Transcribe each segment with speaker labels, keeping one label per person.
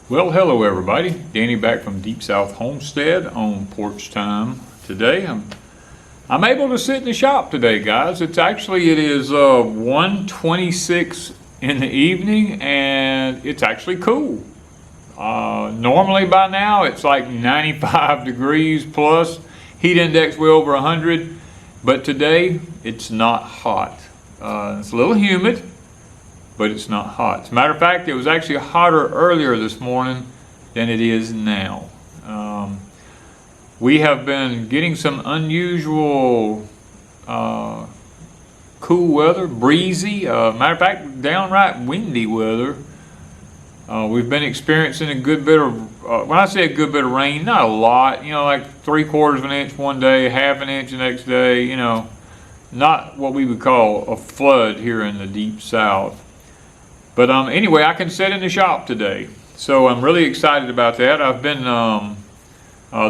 Speaker 1: Well, hello everybody. Danny back from Deepsouth Homestead on Porch Time. Today I'm able to sit in the shop today, guys. It is 1:26 in the evening and it's actually cool. Normally by now it's like 95 degrees plus, heat index way over 100, but today it's not hot. It's a little humid, but it's not hot. As a matter of fact, it was actually hotter earlier this morning than it is now. We have been getting some unusual cool weather, breezy, matter of fact, downright windy weather. We've been experiencing a good bit of, when I say a good bit of rain, not a lot, like 3/4 of an inch one day, half an inch the next day, not what we would call a flood here in the Deep South. But anyway, I can sit in the shop today, so I'm really excited about that. I've been,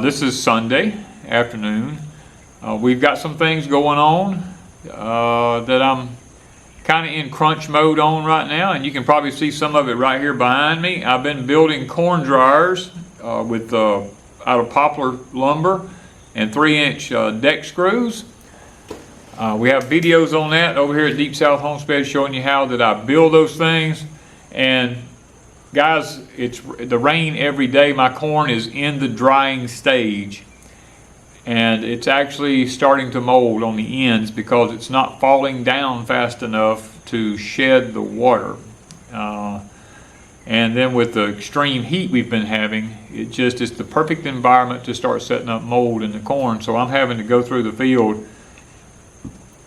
Speaker 1: this is Sunday afternoon. We've got some things going on that I'm kind of in crunch mode on right now, and you can probably see some of it right here behind me. I've been building corn dryers with out of poplar lumber and 3-inch deck screws. We have videos on that over here at Deepsouth Homestead showing you how that I build those things. And guys, it's the rain every day. My corn is in the drying stage and it's actually starting to mold on the ends because it's not falling down fast enough to shed the water. And then with the extreme heat we've been having, it's the perfect environment to start setting up mold in the corn. So I'm having to go through the field,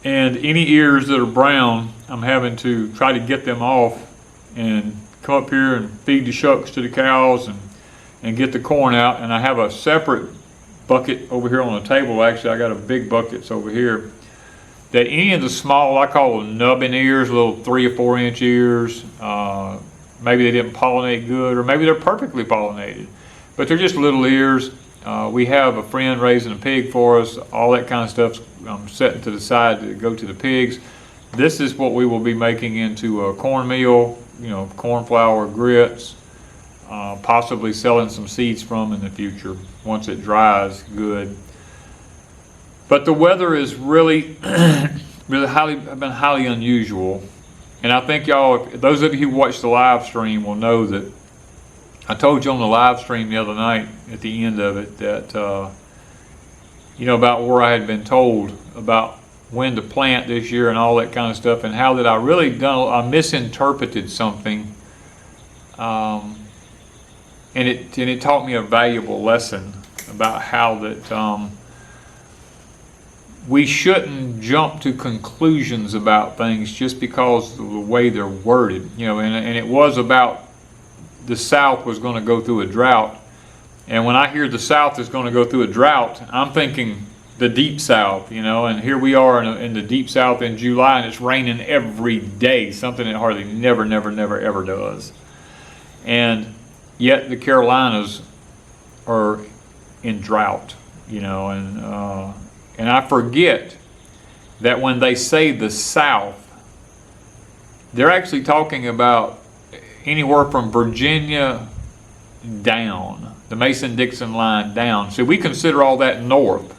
Speaker 1: and any ears that are brown, I'm having to try to get them off and come up here and feed the shucks to the cows and get the corn out. And I have a separate bucket over here on the table. Actually, I got a big buckets over here that any of the small, I call them nubbin ears, little 3 or 4 inch ears, maybe they didn't pollinate good, or maybe they're perfectly pollinated, but they're just little ears. We have a friend raising a pig for us. All that kind of stuff's setting to the side to go to the pigs. This is what we will be making into a cornmeal, corn flour, grits, possibly selling some seeds from in the future once it dries good. But the weather is really, been highly unusual. And I think y'all, those of you who watched the live stream will know that I told you on the live stream the other night at the end of it that, about where I had been told about when to plant this year and all that kind of stuff, and how that I misinterpreted something, and it taught me a valuable lesson about how that we shouldn't jump to conclusions about things just because of the way they're worded, and it was about the South was going to go through a drought. And when I hear the South is going to go through a drought, I'm thinking the Deep South, and here we are in the Deep South in July, and it's raining every day, something that hardly never ever does. And yet the Carolinas are in drought, and I forget that when they say the South, they're actually talking about anywhere from Virginia down, the Mason-Dixon line down. So we consider all that north.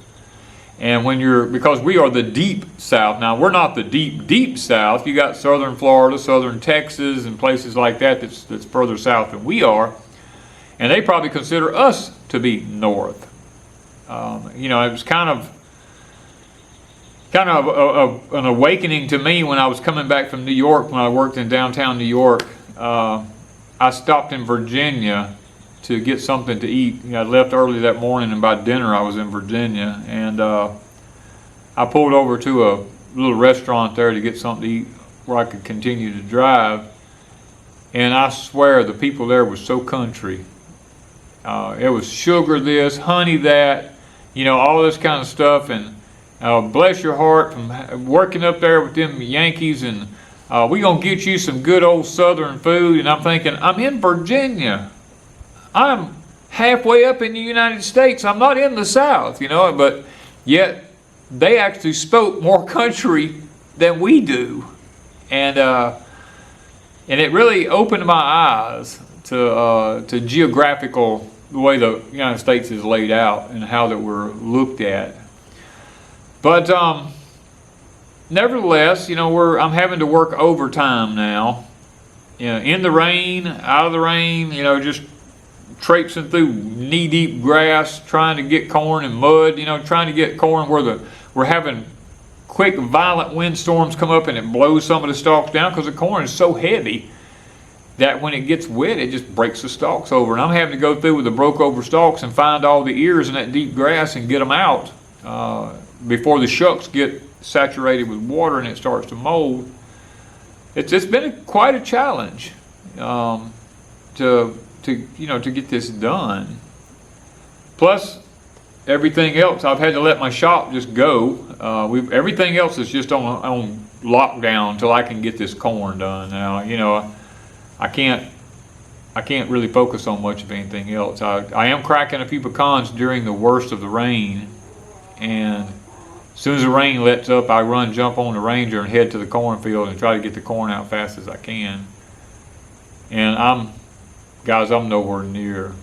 Speaker 1: And because we are the Deep South. Now, we're not the deep South. You got southern Florida, southern Texas, and places like that that's further south than we are. And they probably consider us to be north. It was kind of an awakening to me when I was coming back from New York, when I worked in downtown New York. I stopped in Virginia to get something to eat. I left early that morning, and by dinner I was in Virginia, and I pulled over to a little restaurant there to get something to eat where I could continue to drive. And I swear the people there were so country. It was sugar this, honey that, all this kind of stuff. And bless your heart, from working up there with them Yankees, and we gonna get you some good old Southern food. And I'm thinking, I'm in Virginia. I'm halfway up in the United States. I'm not in the South, but yet they actually spoke more country than we do. And it really opened my eyes to geographical, the way the United States is laid out and how that we're looked at. But nevertheless, I'm having to work overtime now. In the rain, out of the rain, just traipsing through knee-deep grass, trying to get corn and mud, trying to get corn where we're having quick, violent windstorms come up and it blows some of the stalks down because the corn is so heavy that when it gets wet, it just breaks the stalks over. And I'm having to go through with the broke over stalks and find all the ears in that deep grass and get them out before the shucks get saturated with water and it starts to mold. It's been quite a challenge to get this done. Plus, everything else, I've had to let my shop just go. Everything else is just on lockdown until I can get this corn done. Now, I can't really focus on much of anything else. I am cracking a few pecans during the worst of the rain, and as soon as the rain lets up, I jump on the Ranger and head to the cornfield and try to get the corn out fast as I can. And I'm nowhere near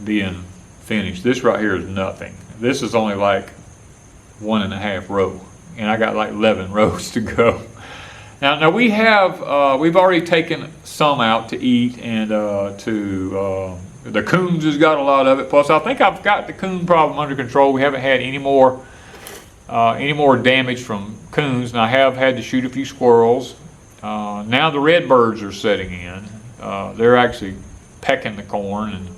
Speaker 1: being finished. This right here is nothing. This is only like 1.5 row, and I got like 11 rows to go. Now we've already taken some out to eat, and the coons has got a lot of it. Plus, I think I've got the coon problem under control. We haven't had any more damage from coons, and I have had to shoot a few squirrels. Now the red birds are setting in. They're actually pecking the corn and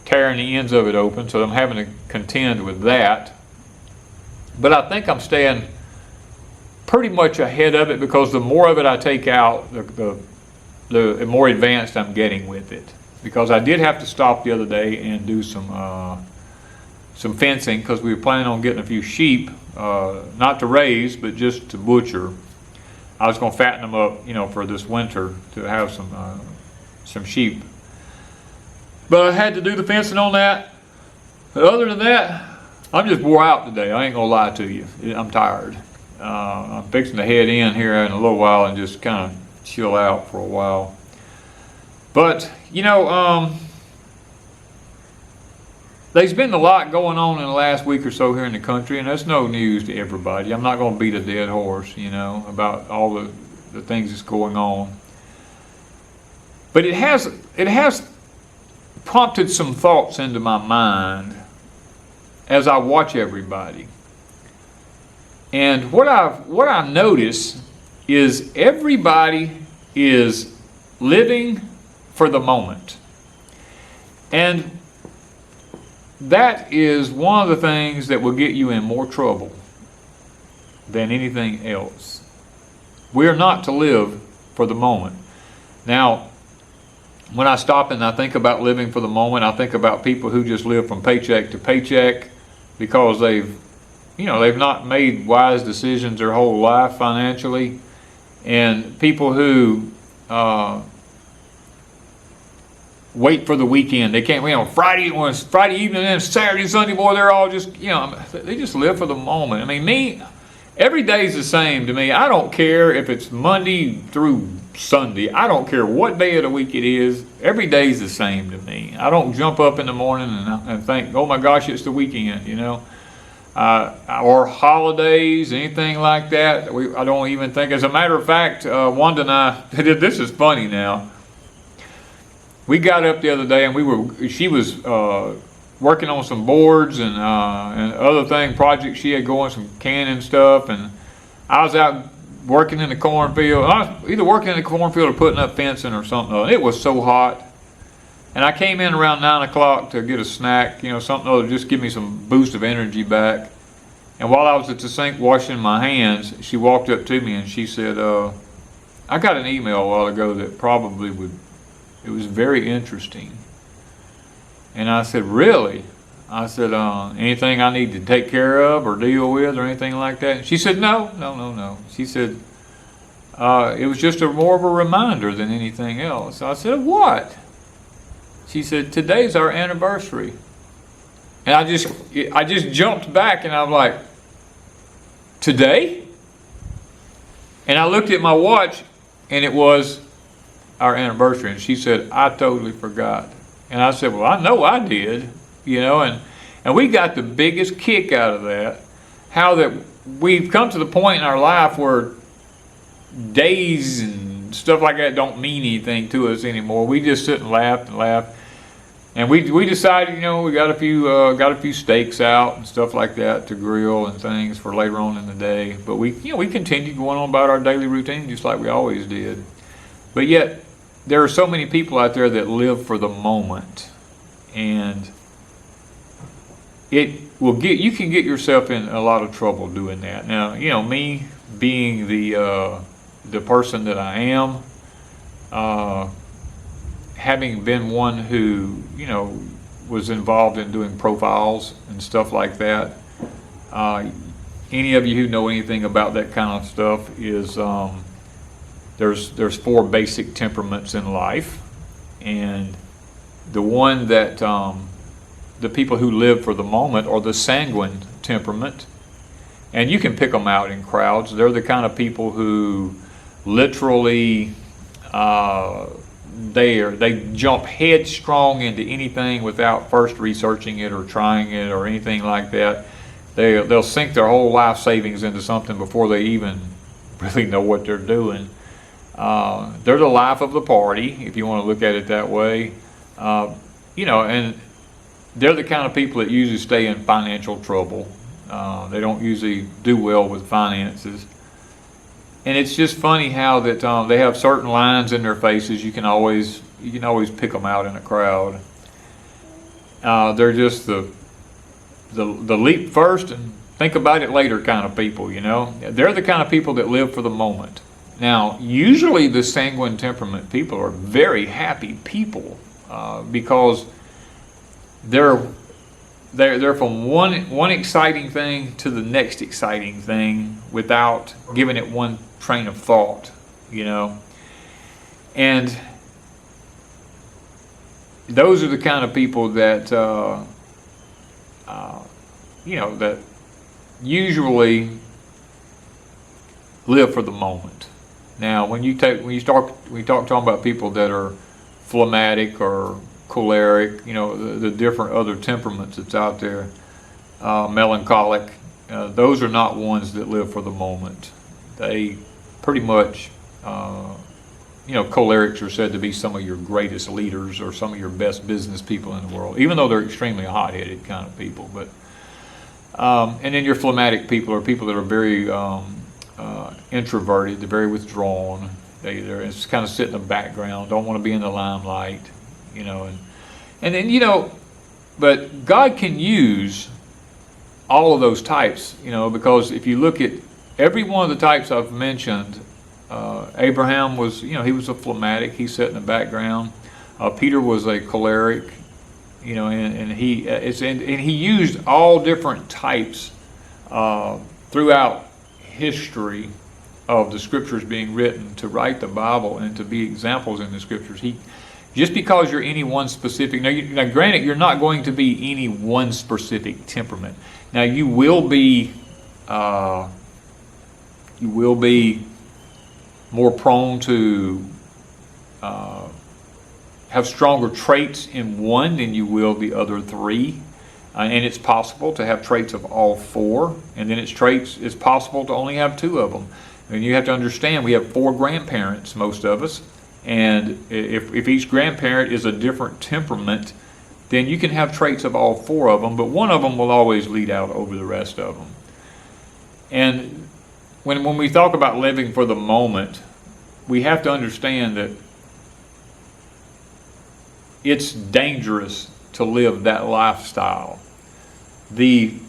Speaker 1: tearing the ends of it open, so I'm having to contend with that. But I think I'm staying pretty much ahead of it, because the more of it I take out, the more advanced I'm getting with it. Because I did have to stop the other day and do some fencing, because we were planning on getting a few sheep, not to raise, but just to butcher. I was going to fatten them up, for this winter, to have some sheep. But I had to do the fencing on that. But other than that, I'm just wore out today. I ain't going to lie to you. I'm tired. I'm fixing to head in here in a little while and just kind of chill out for a while. But, there's been a lot going on in the last week or so here in the country, and that's no news to everybody. I'm not going to beat a dead horse, about all the things that's going on. But it has prompted some thoughts into my mind as I watch everybody. And what I notice is everybody is living for the moment. And that is one of the things that will get you in more trouble than anything else. We are not to live for the moment. Now, when I stop and I think about living for the moment, I think about people who just live from paycheck to paycheck because they've not made wise decisions their whole life financially, and people who wait for the weekend. They can't, Friday evening and Saturday, Sunday, boy, they're all just, they just live for the moment. I mean, every day's the same to me. I don't care if it's Monday through Sunday. I don't care what day of the week it is. Every day's the same to me. I don't jump up in the morning and think, oh my gosh, it's the weekend, or holidays, anything like that. I don't even think. As a matter of fact, Wanda and I, this is funny now. We got up the other day and she was working on some boards and other projects she had going, some canning stuff, and I was out working in the cornfield. I was either working in the cornfield or putting up fencing or something. It was so hot. And I came in around 9 o'clock to get a snack, something to just give me some boost of energy back. And while I was at the sink washing my hands, she walked up to me and she said, I got an email a while ago that probably it was very interesting. And I said, really? I said, anything I need to take care of or deal with or anything like that? And she said, no. She said, it was just more of a reminder than anything else. I said, what? She said, today's our anniversary. And I just jumped back and I'm like, today? And I looked at my watch and it was our anniversary, and she said, I totally forgot. And I said, well, I know I did, you know, and we got the biggest kick out of that, how that we've come to the point in our life where days and stuff like that don't mean anything to us anymore. We just sit and laugh and laugh. And we decided, you know, we got a few steaks out and stuff like that to grill and things for later on in the day. But we continued going on about our daily routine just like we always did. But yet, there are so many people out there that live for the moment, and you can get yourself in a lot of trouble doing that. Now, you know, me being the person that I am, having been one who, you know, was involved in doing profiles and stuff like that. Any of you who know anything about that kind of stuff is there's 4 basic temperaments in life, and the one that the people who live for the moment are the sanguine temperament, and you can pick them out in crowds. They're the kind of people who literally they jump headstrong into anything without first researching it or trying it or anything like that. They'll sink their whole life savings into something before they even really know what they're doing. They're the life of the party, if you want to look at it that way. You know, and they're the kind of people that usually stay in financial trouble. They don't usually do well with finances. And it's just funny how that they have certain lines in their faces. You can always pick them out in a crowd. They're just the leap first and think about it later kind of people. You know, they're the kind of people that live for the moment. Now, usually the sanguine temperament people are very happy people because they're from one exciting thing to the next exciting thing without giving it one train of thought, you know. And those are the kind of people that you know, that usually live for the moment. Now, when you talk talking about people that are phlegmatic or choleric, you know, the different other temperaments that's out there, melancholic, those are not ones that live for the moment. They pretty much, you know, cholerics are said to be some of your greatest leaders or some of your best business people in the world, even though they're extremely hot-headed kind of people. But and then your phlegmatic people are people that are very introverted. They're very withdrawn. They're just kind of sit in the background, don't want to be in the limelight, you know. And then, you know, but God can use all of those types, you know, because if you look at every one of the types I've mentioned, Abraham was, you know, he was a phlegmatic. He sat in the background. Peter was a choleric, you know, and he used all different types throughout history of the scriptures being written to write the Bible and to be examples in the scriptures. Just because you're any one specific, now granted, you're not going to be any one specific temperament. Now you will be more prone to have stronger traits in one than you will the other 3. And it's possible to have traits of all 4, and then it's possible to only have 2 of them. And you have to understand, we have 4 grandparents, most of us, and if each grandparent is a different temperament, then you can have traits of all 4 of them, but one of them will always lead out over the rest of them. And when we talk about living for the moment, we have to understand that it's dangerous to live that lifestyle. The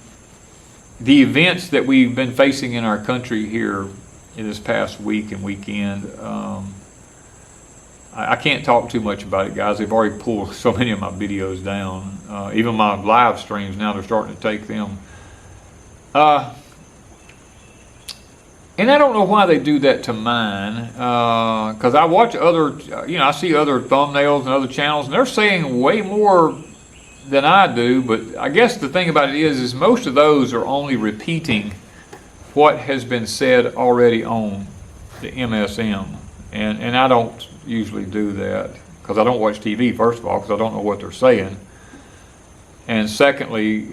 Speaker 1: events that we've been facing in our country here in this past week and weekend, I can't talk too much about it, guys. They've already pulled so many of my videos down. Even my live streams now, they're starting to take them. And I don't know why they do that to mine, because I watch other, I see other thumbnails and other channels, and they're saying way more than I do. But I guess the thing about it is most of those are only repeating what has been said already on the MSM, and I don't, usually do that, because I don't watch TV, first of all, because I don't know what they're saying. And secondly,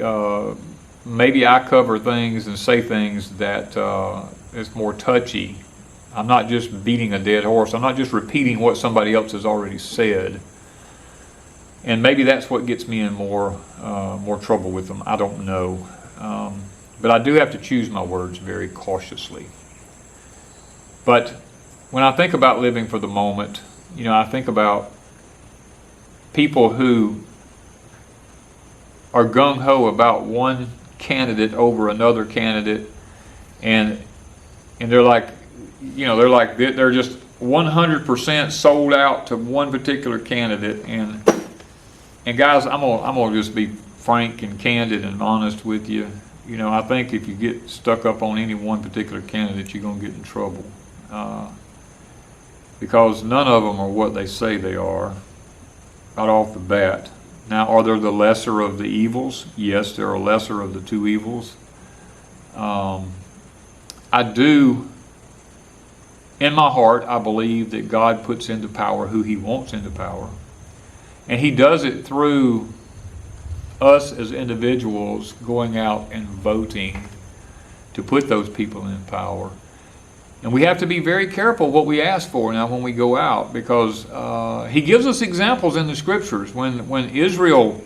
Speaker 1: maybe I cover things and say things that is more touchy. I'm not just beating a dead horse. I'm not just repeating what somebody else has already said. And maybe that's what gets me in more trouble with them. I don't know. But I do have to choose my words very cautiously. But when I think about living for the moment, you know, I think about people who are gung-ho about one candidate over another candidate, and they're like, you know, they're just 100% sold out to one particular candidate. And guys, I'm gonna just be frank and candid and honest with you. You know, I think if you get stuck up on any one particular candidate, you're gonna get in trouble, because none of them are what they say they are right off the bat. Now, are there the lesser of the evils? Yes, there are lesser of the two evils. I do, in my heart, I believe that God puts into power who He wants into power. And He does it through us as individuals going out and voting to put those people in power. And we have to be very careful what we ask for now when we go out, because He gives us examples in the Scriptures. When Israel,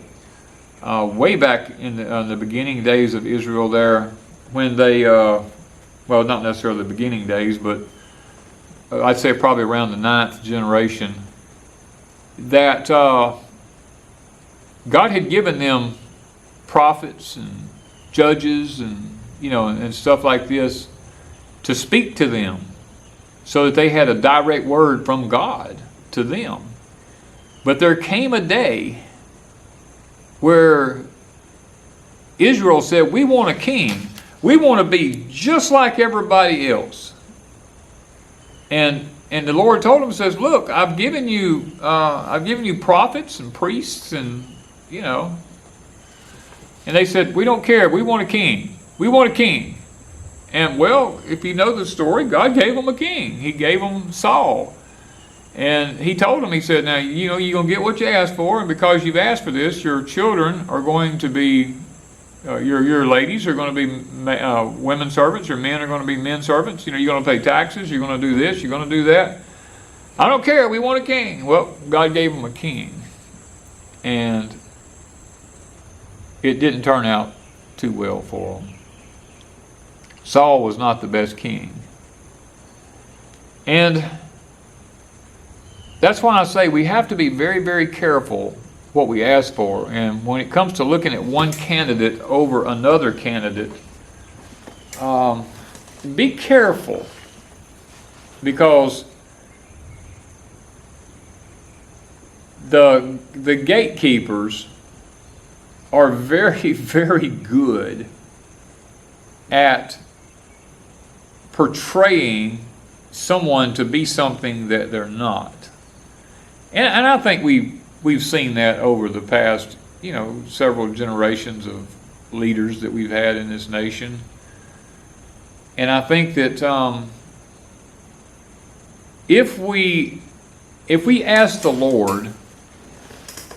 Speaker 1: way back in the beginning days of Israel there, when they, well, not necessarily the beginning days, but I'd say probably around the 9th generation, that God had given them prophets and judges and, you know, and stuff like this to speak to them, so that they had a direct word from God to them. But there came a day where Israel said, we want a king. We want to be just like everybody else. And the Lord told them, says, look, I've given you prophets and priests, and, you know. And they said, we don't care. We want a king. We want a king. And, well, if you know the story, God gave them a king. He gave them Saul. And He told them, He said, now, you know, you're going to get what you asked for, and because you've asked for this, your children are going to be, your ladies are going to be women servants, your men are going to be men servants. You know, you're going to pay taxes, you're going to do this, you're going to do that. I don't care, we want a king. Well, God gave them a king. And it didn't turn out too well for them. Saul was not the best king. And that's why I say we have to be very, very careful what we ask for. And when it comes to looking at one candidate over another candidate, be careful, because the gatekeepers are very, very good at portraying someone to be something that they're not. And I think we've seen that over the past, you know, several generations of leaders that we've had in this nation. And I think that if we ask the Lord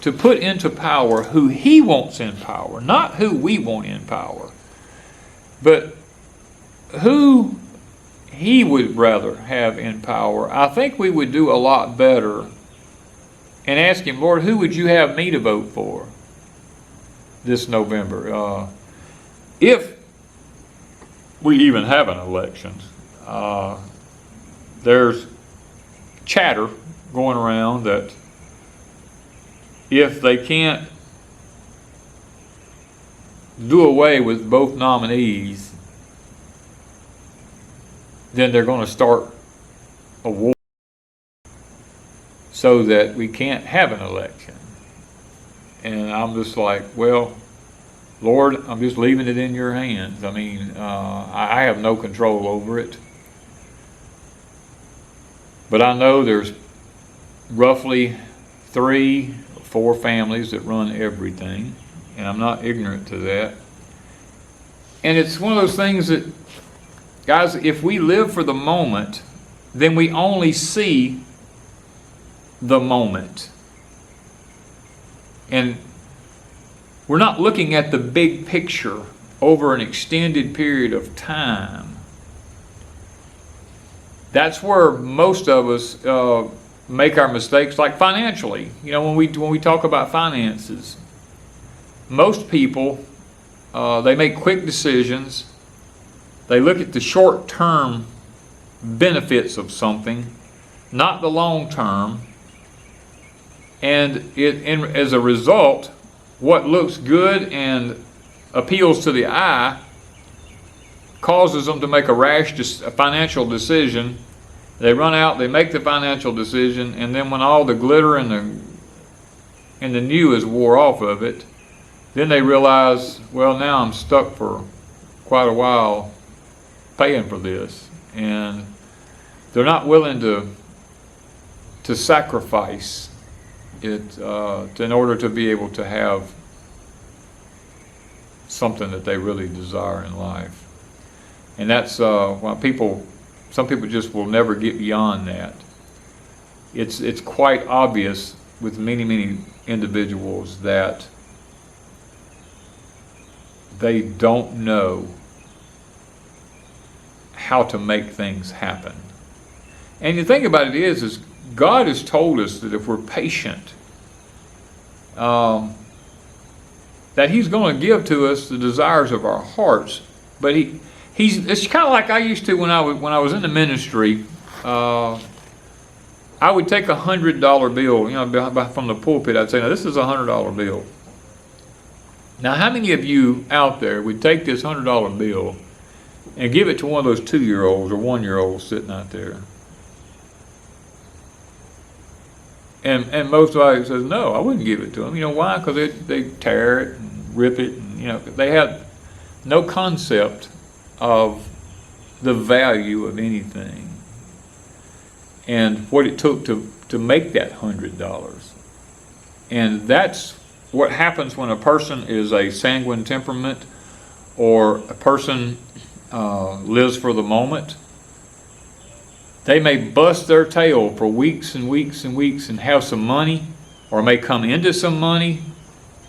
Speaker 1: to put into power who He wants in power, not who we want in power, but who He would rather have in power, I think we would do a lot better and ask Him, Lord, who would you have me to vote for this November? If we even have an election, there's chatter going around that if they can't do away with both nominees, then they're going to start a war so that we can't have an election. And I'm just like, well, Lord, I'm just leaving it in your hands. I mean, I have no control over it. But I know there's roughly 3 or 4 families that run everything, and I'm not ignorant to that. And it's one of those things that, guys, if we live for the moment, then we only see the moment. And we're not looking at the big picture over an extended period of time. That's where most of us make our mistakes, like financially. You know, when we talk about finances, most people, they make quick decisions. They look at the short-term benefits of something, not the long-term. And as a result, what looks good and appeals to the eye causes them to make a rash financial decision. They run out, they make the financial decision, and then when all the glitter and the new is wore off of it, then they realize, well, now I'm stuck for quite a while paying for this, and they're not willing to sacrifice it in order to be able to have something that they really desire in life. And that's why some people just will never get beyond that. It's quite obvious with many individuals that they don't know how to make things happen. And the thing about it is God has told us that if we're patient, that He's going to give to us the desires of our hearts. But it's kind of like I used to when I was in the ministry. I would take $100 bill, you know, from the pulpit. I'd say, "Now this is a $100 bill." Now, how many of you out there would take this $100 bill and give it to one of those 2-year-olds or 1-year-olds sitting out there? And most of it says, no, I wouldn't give it to them. You know why? Because they tear it and rip it. And, you know, they have no concept of the value of anything and what it took to make that $100. And that's what happens when a person is a sanguine temperament, or a person lives for the moment. They may bust their tail for weeks and weeks and weeks and have some money, or may come into some money,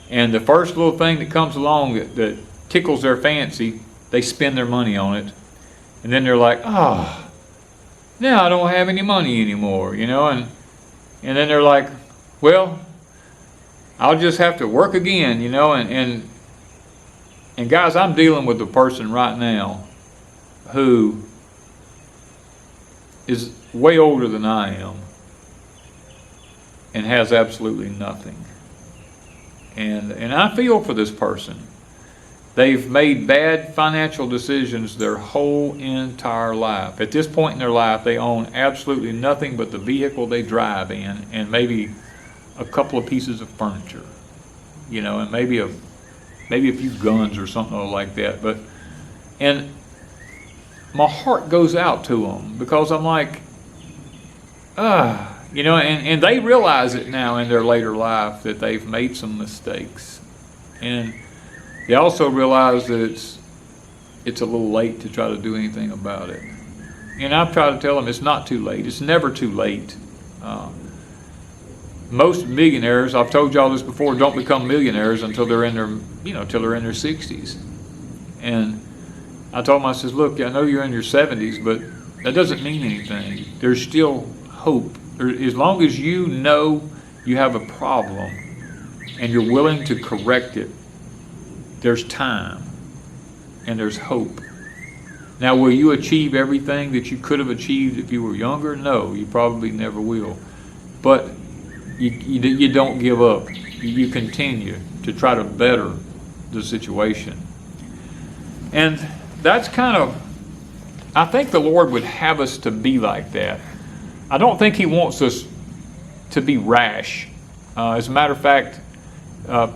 Speaker 1: and the first little thing that comes along that tickles their fancy, they spend their money on it. And then they're like, oh, now I don't have any money anymore, you know, and then they're like, well, I'll just have to work again, you know, and guys, I'm dealing with a person right now who is way older than I am and has absolutely nothing. And I feel for this person. They've made bad financial decisions their whole entire life. At this point in their life, they own absolutely nothing but the vehicle they drive in, and maybe a couple of pieces of furniture, you know, and maybe a few guns or something like that. And my heart goes out to them, because I'm like, you know, and they realize it now in their later life that they've made some mistakes, and they also realize that it's a little late to try to do anything about it. And I've tried to tell them it's not too late. It's never too late. Most millionaires, I've told y'all this before, don't become millionaires until they're in their 60s. And I told them, I says, look, I know you're in your 70s, but that doesn't mean anything. There's still hope. As long as you know you have a problem and you're willing to correct it, there's time and there's hope. Now, will you achieve everything that you could have achieved if you were younger? No, you probably never will. But you don't give up. You continue to try to better the situation. And that's kind of, I think the Lord would have us to be like that. I don't think He wants us to be rash. As a matter of fact,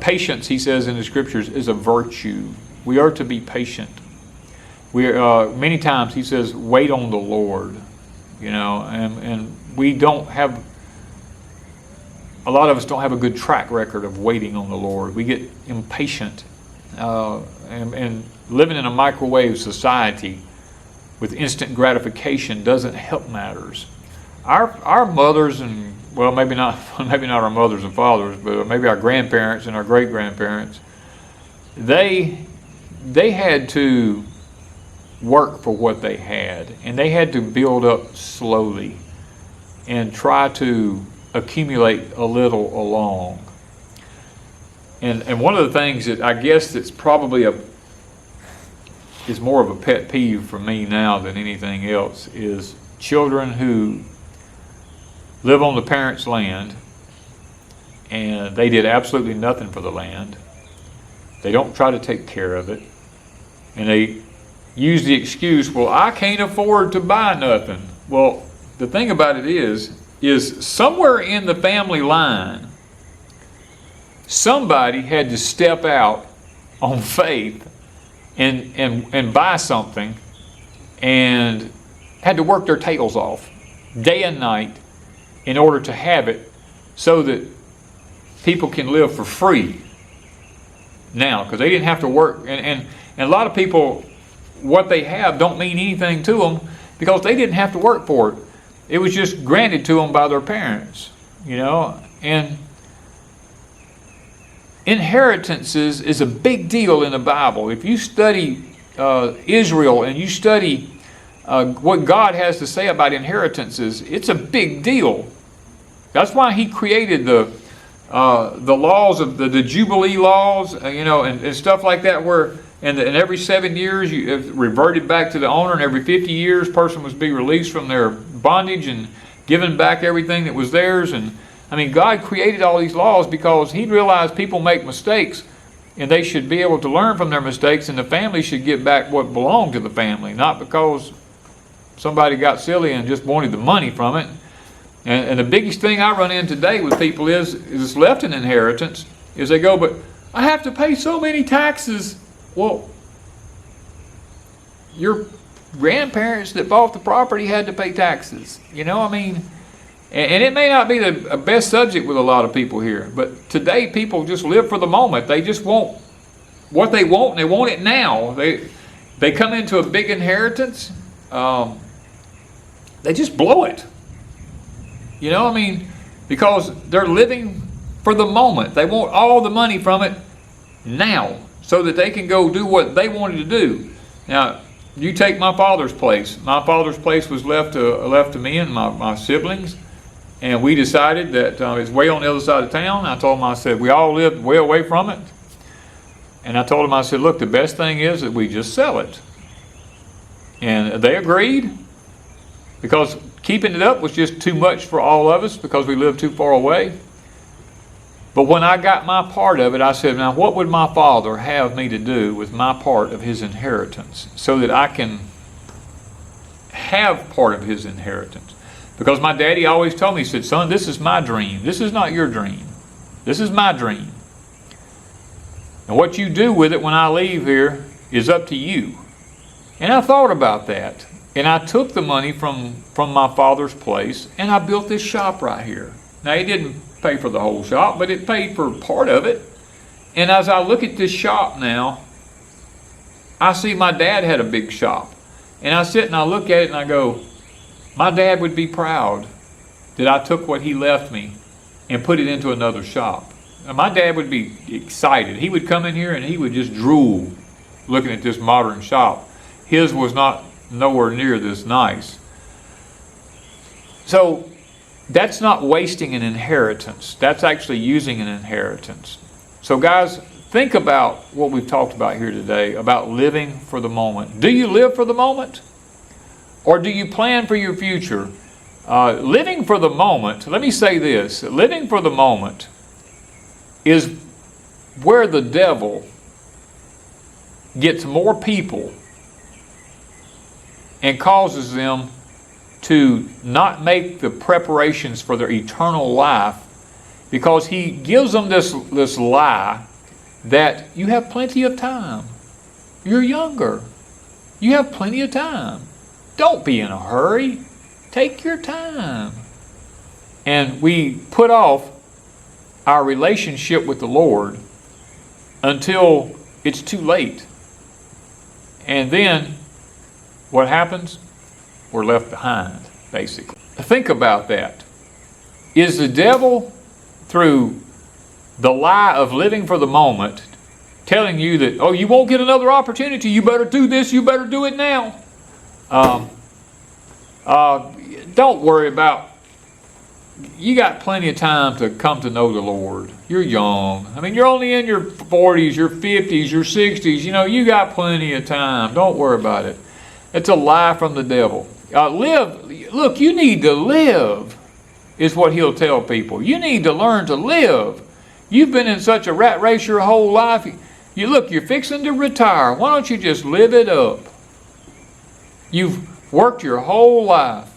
Speaker 1: patience, He says in the Scriptures, is a virtue. We are to be patient. Many times He says, wait on the Lord. You know, and we don't have, a lot of us don't have a good track record of waiting on the Lord. We get impatient. And living in a microwave society with instant gratification doesn't help matters. Our mothers and well, maybe not maybe not our mothers and fathers, but maybe our grandparents and our great-grandparents, they had to work for what they had, and they had to build up slowly and try to accumulate a little along. And one of the things that I guess that's probably is more of a pet peeve for me now than anything else is children who live on the parents' land and they did absolutely nothing for the land. They don't try to take care of it, and they use the excuse, well, I can't afford to buy nothing. Well, the thing about it is somewhere in the family line, somebody had to step out on faith and buy something, and had to work their tails off day and night in order to have it, so that people can live for free now, because they didn't have to work. And a lot of people, what they have don't mean anything to them because they didn't have to work for it. It was just granted to them by their parents, you know. And inheritances is a big deal in the Bible. If you study Israel and you study what God has to say about inheritances, it's a big deal. That's why He created the laws of the Jubilee laws, you know, and stuff like that, where and every 7 years you reverted back to the owner, and every 50 years person was be released from their bondage and given back everything that was theirs. And I mean, God created all these laws because He realized people make mistakes, and they should be able to learn from their mistakes, and the family should get back what belonged to the family, not because somebody got silly and just wanted the money from it. And the biggest thing I run into today with people is left an inheritance, is they go, but I have to pay so many taxes. Well, your grandparents that bought the property had to pay taxes. You know, I mean, and it may not be the best subject with a lot of people here, but today people just live for the moment. They just want what they want, and they want it now. They come into a big inheritance, they just blow it. You know, I mean, because they're living for the moment. They want all the money from it now so that they can go do what they wanted to do. Now, you take my father's place. My father's place was left to me and my siblings, and we decided that it's way on the other side of town. I told them, I said, we all lived way away from it. And I told them, I said, look, the best thing is that we just sell it. And they agreed, because keeping it up was just too much for all of us because we lived too far away. But when I got my part of it, I said, now what would my father have me to do with my part of his inheritance so that I can have part of his inheritance? Because my daddy always told me, he said, son, this is my dream. This is not your dream. This is my dream. And what you do with it when I leave here is up to you. And I thought about that. And I took the money from my father's place, and I built this shop right here. Now, it didn't pay for the whole shop, but it paid for part of it. And as I look at this shop now, I see my dad had a big shop. And I sit and I look at it and I go, my dad would be proud that I took what he left me and put it into another shop. And my dad would be excited. He would come in here and he would just drool looking at this modern shop. His was nowhere near this nice. So that's not wasting an inheritance. That's actually using an inheritance. So guys, think about what we've talked about here today, about living for the moment. Do you live for the moment? Or do you plan for your future? Living for the moment, let me say this, living for the moment is where the devil gets more people and causes them to not make the preparations for their eternal life, because he gives them this lie that you have plenty of time. You're younger. You have plenty of time. Don't be in a hurry. Take your time. And we put off our relationship with the Lord until it's too late. And then what happens? We're left behind, basically. Think about that. Is the devil, through the lie of living for the moment, telling you that, oh, you won't get another opportunity, you better do this, you better do it now? Don't worry about, you got plenty of time to come to know the Lord. You're young. I mean, you're only in your 40s, your 50s, your 60s. You know, you got plenty of time. Don't worry about it. It's a lie from the devil. Look, you need to live, is what he'll tell people. You need to learn to live. You've been in such a rat race your whole life. You're fixing to retire. Why don't you just live it up? You've worked your whole life.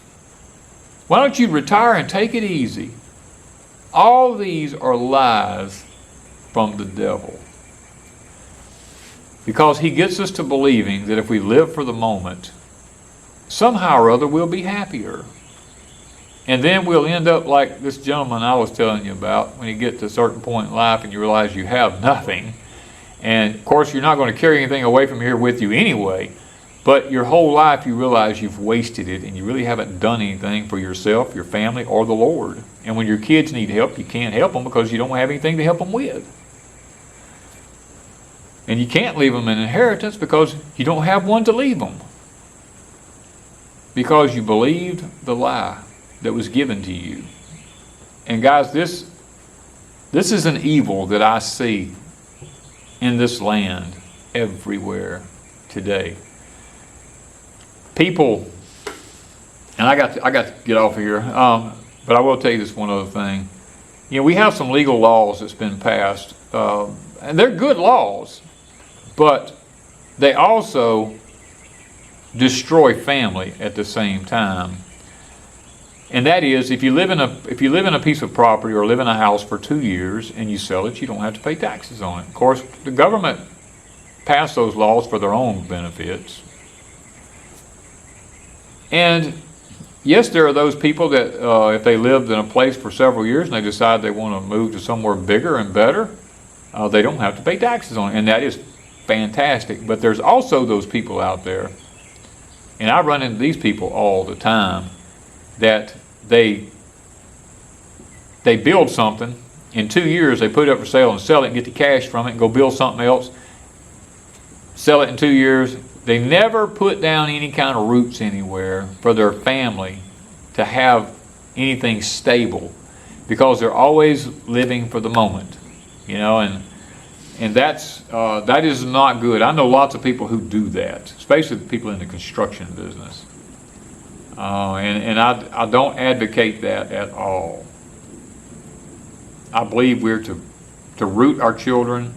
Speaker 1: Why don't you retire and take it easy? All these are lies from the devil. Because he gets us to believing that if we live for the moment, somehow or other we'll be happier. And then we'll end up like this gentleman I was telling you about, when you get to a certain point in life and you realize you have nothing. And of course, you're not going to carry anything away from here with you anyway. But your whole life you realize you've wasted it and you really haven't done anything for yourself, your family, or the Lord. And when your kids need help, you can't help them because you don't have anything to help them with. And you can't leave them an inheritance because you don't have one to leave them. Because you believed the lie that was given to you. And guys, this is an evil that I see in this land everywhere today. People, and I got to get off of here, but I will tell you this one other thing. You know, we have some legal laws that's been passed, and they're good laws, but they also destroy family at the same time. And that is, if you live in a piece of property or live in a house for 2 years and you sell it, you don't have to pay taxes on it. Of course, the government passed those laws for their own benefits. And yes, there are those people that if they lived in a place for several years and they decide they want to move to somewhere bigger and better, they don't have to pay taxes on it. And that is fantastic. But there's also those people out there, and I run into these people all the time, that they build something, in 2 years they put it up for sale and sell it and get the cash from it and go build something else, sell it in 2 years. They never put down any kind of roots anywhere for their family to have anything stable, because they're always living for the moment, you know, and that is not good. I know lots of people who do that, especially the people in the construction business, and I don't advocate that at all. I believe we're to root our children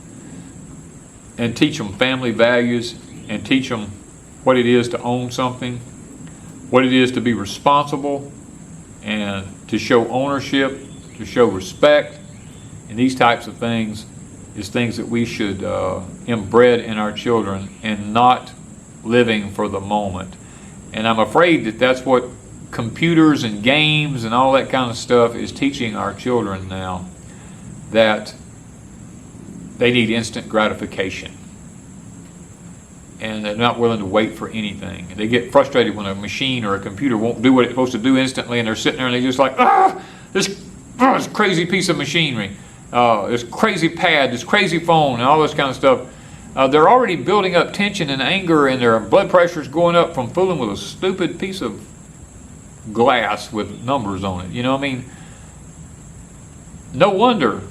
Speaker 1: and teach them family values, and teach them what it is to own something, what it is to be responsible, and to show ownership, to show respect. And these types of things is things that we should embed in our children, and not living for the moment. And I'm afraid that that's what computers and games and all that kind of stuff is teaching our children now, that they need instant gratification. And they're not willing to wait for anything. They get frustrated when a machine or a computer won't do what it's supposed to do instantly, and they're sitting there and they're just like, this crazy piece of machinery, this crazy pad, this crazy phone, and all this kind of stuff. They're already building up tension and anger, and their blood pressure's going up from fooling with a stupid piece of glass with numbers on it. You know what I mean? No wonder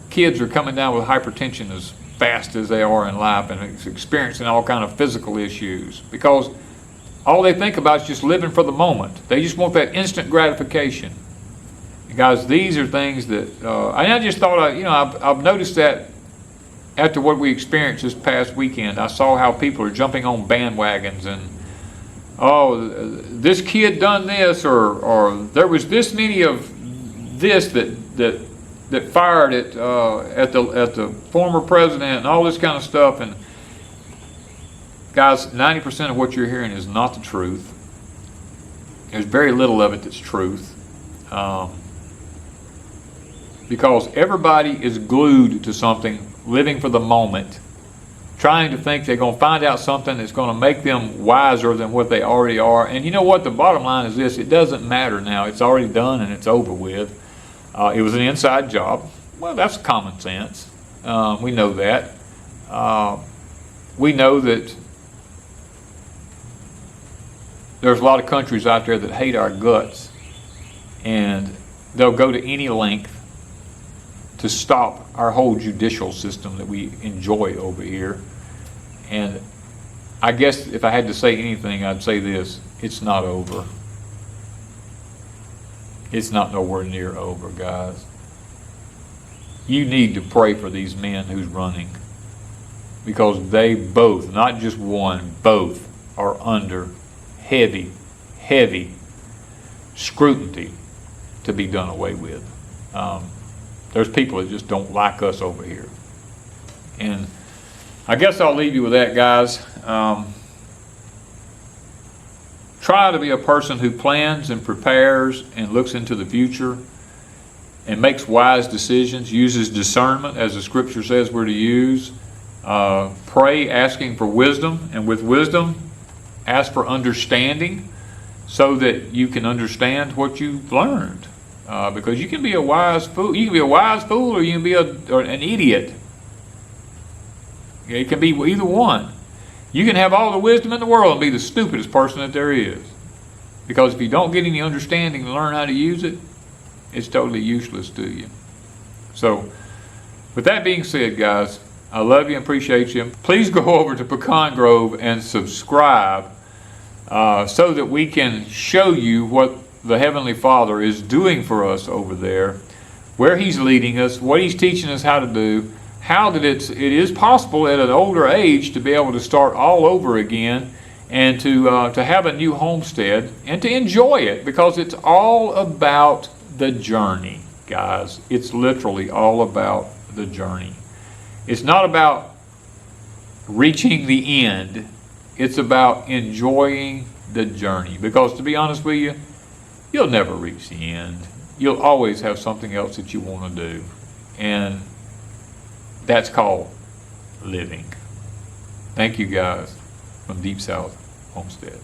Speaker 1: kids are coming down with hypertension as fast as they are in life, and experiencing all kind of physical issues, because all they think about is just living for the moment. They just want that instant gratification. And guys, these are things that and I just thought, I've noticed that after what we experienced this past weekend. I saw how people are jumping on bandwagons, and this kid done this, or there was this many of this that fired at the former president, and all this kind of stuff. And guys, 90% of what you're hearing is not the truth. There's very little of it that's truth, because everybody is glued to something, living for the moment, trying to think they're going to find out something that's going to make them wiser than what they already are. And you know what? The bottom line is this: it doesn't matter now. It's already done and it's over with. It was an inside job. Well, that's common sense. We know that. We know that there's a lot of countries out there that hate our guts, and they'll go to any length to stop our whole judicial system that we enjoy over here. And I guess if I had to say anything, I'd say this: it's not over. It's not nowhere near over, guys. You need to pray for these men who's running, because they both, not just one, both are under heavy, heavy scrutiny to be done away with. There's people that just don't like us over here. And I guess I'll leave you with that, guys. Try to be a person who plans and prepares and looks into the future and makes wise decisions, uses discernment as the scripture says we're to use. Pray asking for wisdom, and with wisdom ask for understanding so that you can understand what you've learned. Because you can be a wise fool. You can be a wise fool, or you can be an idiot. It can be either one. You can have all the wisdom in the world and be the stupidest person that there is. Because if you don't get any understanding and learn how to use it, it's totally useless to you. So, with that being said, guys, I love you and appreciate you. Please go over to Pecan Grove and subscribe so that we can show you what the Heavenly Father is doing for us over there, where He's leading us, what He's teaching us how to do, how that it is possible at an older age to be able to start all over again, and to have a new homestead and to enjoy it, because it's all about the journey, guys. It's literally all about the journey. It's not about reaching the end. It's about enjoying the journey, because to be honest with you, you'll never reach the end. You'll always have something else that you want to do, and that's called living. Thank you, guys, from Deepsouth Homestead.